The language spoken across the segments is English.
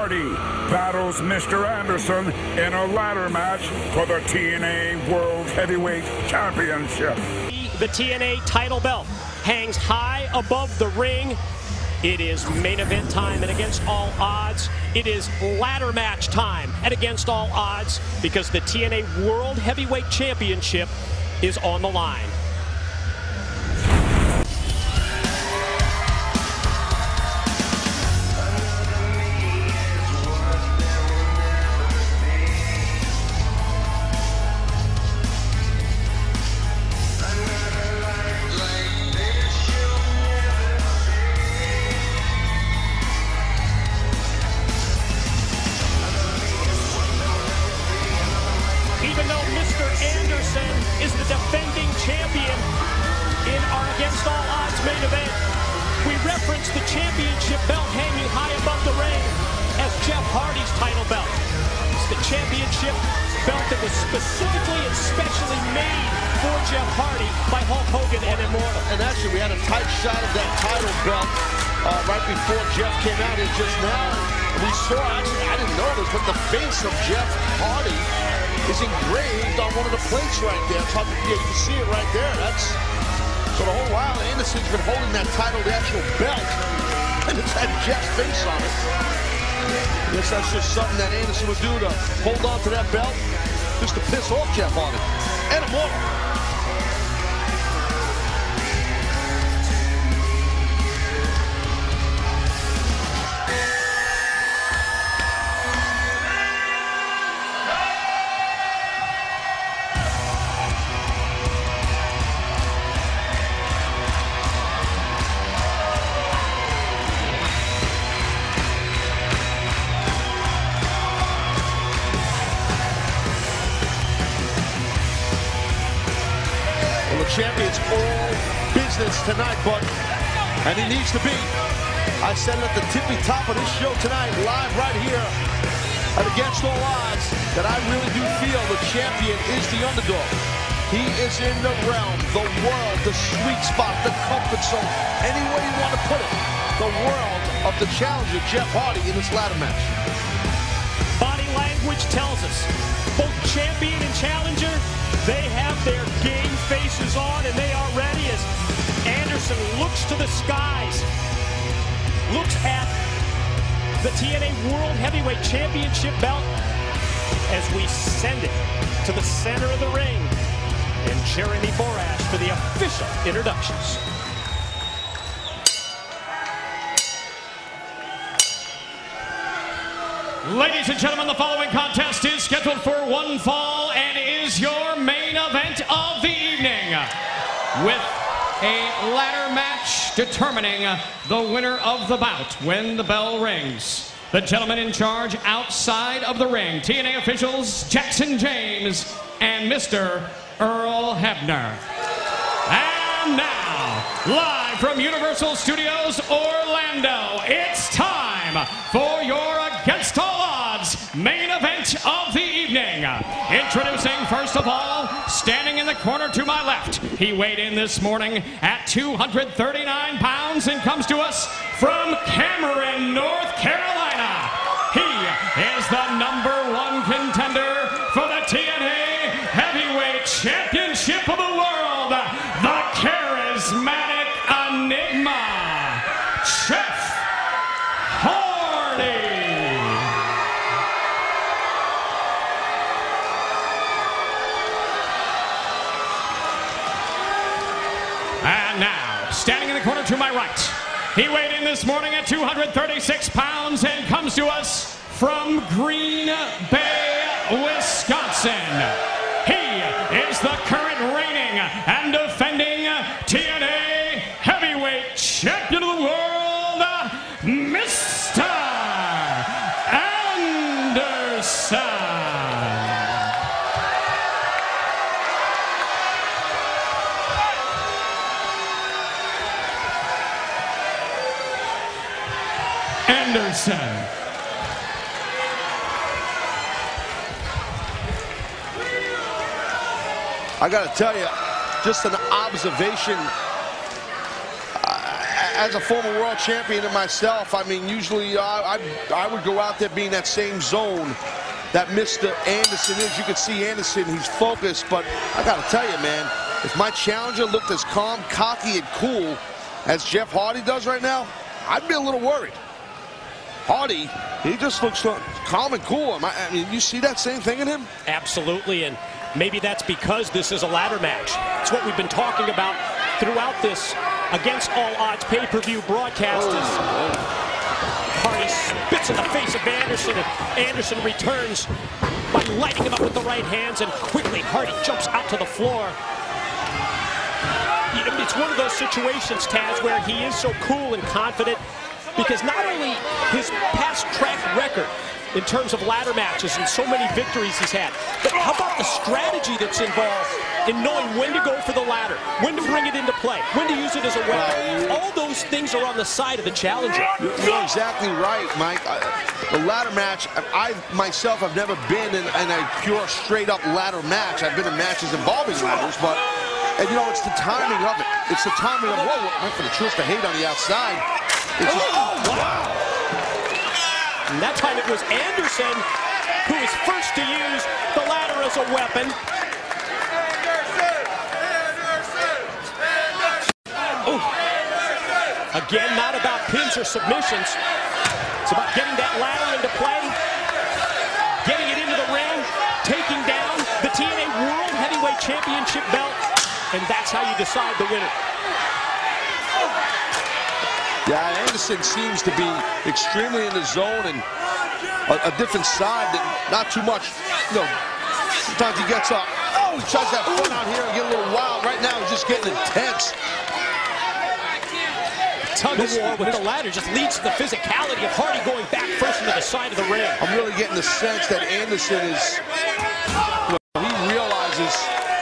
Hardy battles Mr. Anderson in a ladder match for the TNA World Heavyweight Championship. The TNA title belt hangs high above the ring. It is main event time, and against all odds, it is ladder match time, and against all odds, because the TNA World Heavyweight Championship is on the line. Even though Mr. Anderson is the defending champion in our Against All Odds main event, we reference the championship belt hanging high above the ring as Jeff Hardy's title belt. It's the championship belt that was specifically and specially made for Jeff Hardy by Hulk Hogan and Immortal. And actually, we had a tight shot of that title belt right before Jeff came out here just now. We saw, actually, I didn't know this, but the face of Jeff Hardy is engraved on one of the plates right there. Yeah, you can see it right there. That's so the whole while Anderson's been holding that title, the actual belt, and it's had Jeff's face on it. I guess that's just something that Anderson would do to hold on to that belt, just to piss off Jeff Hardy and Immortal. The champion's all business tonight, and he needs to be. I said it at the tippy top of this show tonight, live right here at Against All Odds, that I really do feel the champion is the underdog. He is in the realm, the world, the sweet spot, the comfort zone, any way you want to put it, the world of the challenger, Jeff Hardy, in this ladder match. Body language tells us both champion and challenger, they have their game faces on, and they are ready as Anderson looks to the skies, looks at the TNA World Heavyweight Championship belt as we send it to the center of the ring. And Jeremy Borash for the official introductions. Ladies and gentlemen, the following contest is scheduled for one fall and is your main event of the evening, with a ladder match determining the winner of the bout when the bell rings. The gentleman in charge outside of the ring, TNA officials Jackson James and Mr. Earl Hebner. And now, live from Universal Studios Orlando, it's time for your Against All Odds main event of the evening. Introducing, first of all, standing in the corner to my left. He weighed in this morning at 239 pounds and comes to us from Cameron, North Carolina. He is the #1 contender for the TNA Heavyweight Championship of the world, the charismatic enigma, Jeff Hardy. And now, standing in the corner to my right, he weighed in this morning at 236 pounds and comes to us from Green Bay, Wisconsin. He is the current reigning and defending TNA Heavyweight Champion of the World, Mr. Anderson. Anderson. I got to tell you, just an observation as a former world champion and myself, I mean, usually I would go out there being that same zone that Mr. Anderson is. You can see Anderson, he's focused, but I gotta tell you, man, if my challenger looked as calm, cocky, and cool as Jeff Hardy does right now, I'd be a little worried. Hardy, he just looks calm and cool. I mean, you see that same thing in him? Absolutely, and maybe that's because this is a ladder match. It's what we've been talking about throughout this Against All Odds pay-per-view broadcast. Hardy spits in the face of Anderson, and Anderson returns by lighting him up with the right hands, and quickly Hardy jumps out to the floor. It's one of those situations, Taz, where he is so cool and confident because not only his past track record in terms of ladder matches and so many victories he's had, but how about the strategy that's involved in knowing when to go for the ladder, when to bring it into play, when to use it as a weapon. All those things are on the side of the challenger. You're exactly right, Mike. The ladder match, I myself have never been in a pure straight-up ladder match. I've been in matches involving ladders, but, and you know, it's the timing of it. It's the timing of, whoa, went for the twist of hate on the outside. It's just, wow. And that time it was Anderson who was first to use the ladder as a weapon. Ooh. Again, not about pins or submissions. It's about getting that ladder into play, getting it into the ring, taking down the TNA World Heavyweight Championship belt, and that's how you decide the winner. Yeah, Anderson seems to be extremely in the zone and a different side that not too much, you know, sometimes he gets up. Oh, he tries to have fun out here and get a little wild. Right now, he's just getting intense. Tug of war with the ladder just leads to the physicality of Hardy going back first into the side of the ring. I'm really getting the sense that Anderson is, you know, he realizes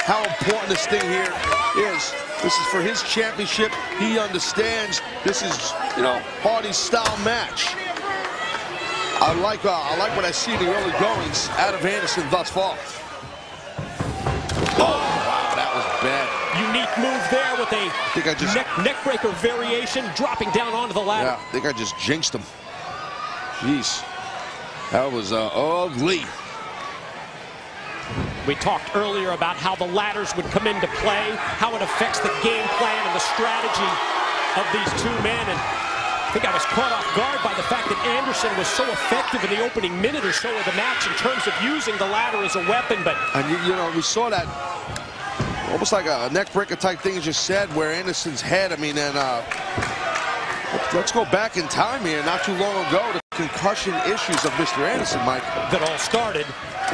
how important this thing here is. This is for his championship. He understands this is, you know, Hardy's style match. I like what I see in the early goings out of Anderson thus far. Oh, wow, that was bad. Unique move there with a neck breaker variation, dropping down onto the ladder. Yeah, I think I just jinxed him. Jeez, that was ugly. We talked earlier about how the ladders would come into play, how it affects the game plan and the strategy of these two men. And I think I was caught off guard by the fact that Anderson was so effective in the opening minute or so of the match in terms of using the ladder as a weapon. But and you know, we saw that almost like a neck breaker type thing you just said, where Anderson's head, I mean, and let's go back in time here, not too long ago, the concussion issues of Mr. Anderson, Mike. That all started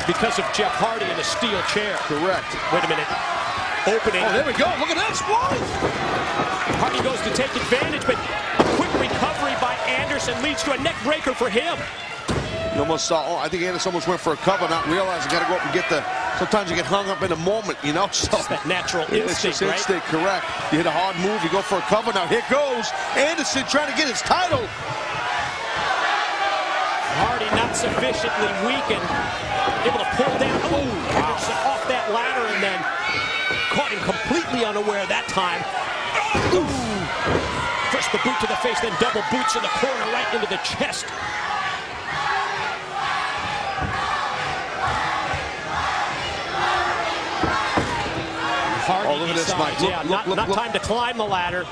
because of Jeff Hardy in a steel chair. Correct. Wait a minute. Opening. Oh, there we go. Look at this. Whoa! Hardy goes to take advantage, but a quick recovery by Anderson leads to a neck breaker for him. You almost saw, oh, I think Anderson almost went for a cover, not realizing got to go up and get the, sometimes you get hung up in a moment, you know? So it's that natural instinct, it's just right? Instinct, correct. You hit a hard move, you go for a cover. Now here goes Anderson trying to get his title. Hardy not sufficiently weakened, able to pull down. Oh, Anderson off that ladder and then caught him completely unaware that time. Ooh. First the boot to the face, then double boots in the corner right into the chest. Hardy look at this, Mike. Not time to climb the ladder.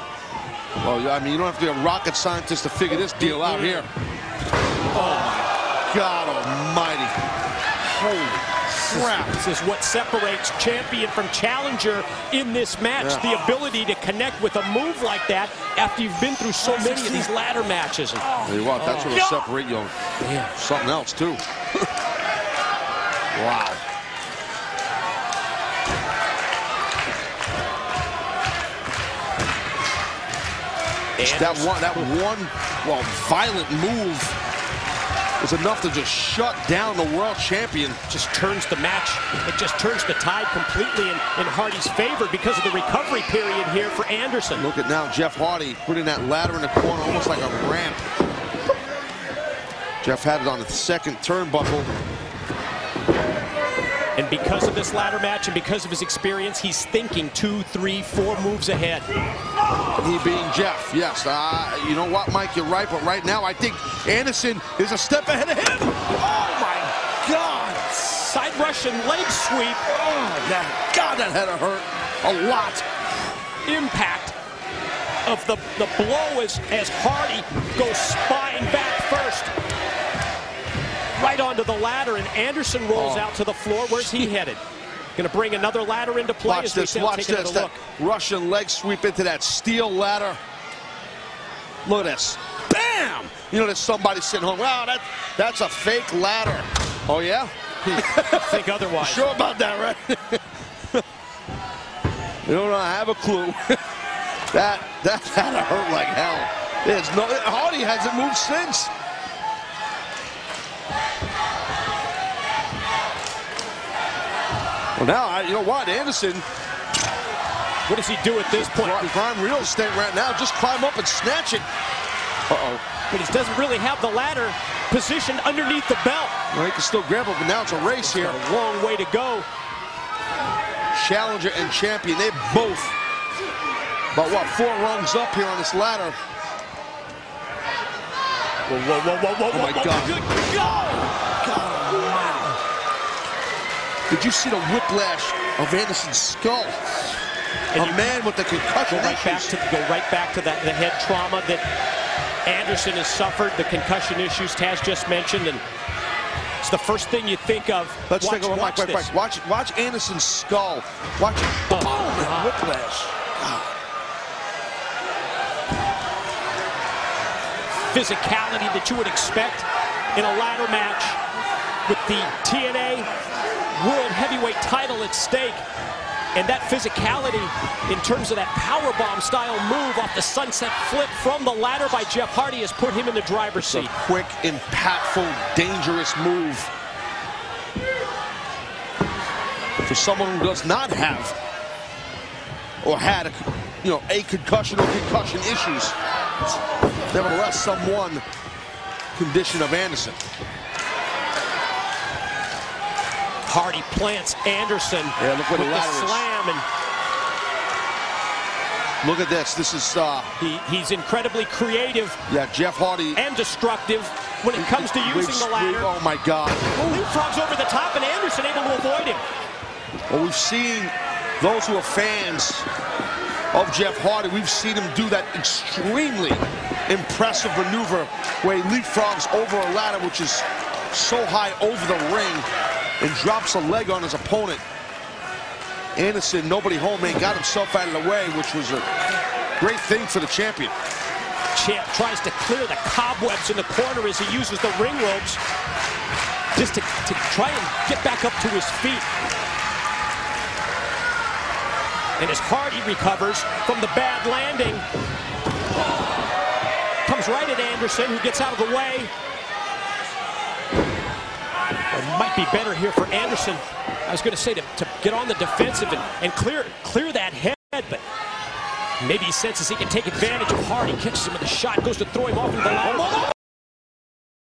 Well, I mean, you don't have to be a rocket scientist to figure this deal out here. Oh, my God almighty. Holy crap. This is what separates champion from challenger in this match. Yeah. The ability to connect with a move like that after you've been through so many of these ladder matches. Tell you what, that's what'll separate you. Yeah. Something else, too. Wow. That one, well, violent move was enough to just shut down the world champion. Just turns the match, it just turns the tide completely in Hardy's favor because of the recovery period here for Anderson. Look at now Jeff Hardy putting that ladder in the corner almost like a ramp. Jeff had it on the second turnbuckle. And because of this ladder match and because of his experience, he's thinking 2, 3, 4 moves ahead. He being Jeff, yes. You know what, Mike, you're right, but right now I think Anderson is a step ahead of him. Oh, my God. Side Russian leg sweep. Oh, God, that had to hurt a lot. Impact of the blow as Hardy goes spine back first. Right onto the ladder, and Anderson rolls out to the floor. Where's he headed? Going to bring another ladder into play. Watch this, watch this. That Russian leg sweep into that steel ladder. Look at this. Bam! You know, there's somebody sitting home. Wow, that's a fake ladder. Oh, yeah? Think otherwise. Sure about that, right? You don't have a clue. that had to hurt like hell. There's no, Hardy hasn't moved since. Well, now, you know what, Anderson. What does he do at this point? Prime real estate right now. Just climb up and snatch it. Uh-oh. But he doesn't really have the ladder positioned underneath the belt. Well, he can still grab it, but now it's a race here. A long way to go. Challenger and champion, they both about, what, 4 rungs up here on this ladder. Whoa, whoa, whoa, whoa, whoa, oh, my God. Good God. Did you see the whiplash of Anderson's skull? And a man with the concussion issues. Go right back to the head trauma that Anderson has suffered, the concussion issues Taz just mentioned, and it's the first thing you think of. Let's take a look. Watch Anderson's skull. Watch it. Oh, whiplash. Physicality that you would expect in a ladder match with the TNA World Heavyweight title at stake. And that physicality in terms of that powerbomb style move off the sunset flip from the ladder by Jeff Hardy has put him in the driver's seat. A quick, impactful, dangerous move for someone who does not have or had a concussion or concussion issues. Nevertheless, someone condition of Anderson. Hardy plants Anderson look where with the slam, and look at this. This is he's incredibly creative. Yeah, Jeff Hardy, and destructive when it comes to using the ladder. Oh my God! Leapfrogs over the top, and Anderson able to avoid him. Well, we've seen those who are fans of Jeff Hardy. We've seen him do that extremely impressive maneuver where he leapfrogs over a ladder, which is so high over the ring, and drops a leg on his opponent. Anderson, nobody home, man, got himself out of the way, which was a great thing for the champion. Champ tries to clear the cobwebs in the corner as he uses the ring ropes just to try and get back up to his feet. And as Hardy recovers from the bad landing, comes right at Anderson, who gets out of the way. It might be better here for Anderson, I was going to say, to get on the defensive and clear that head, but maybe he senses he can take advantage of Hardy, catches him with a shot, goes to throw him off into the ladder.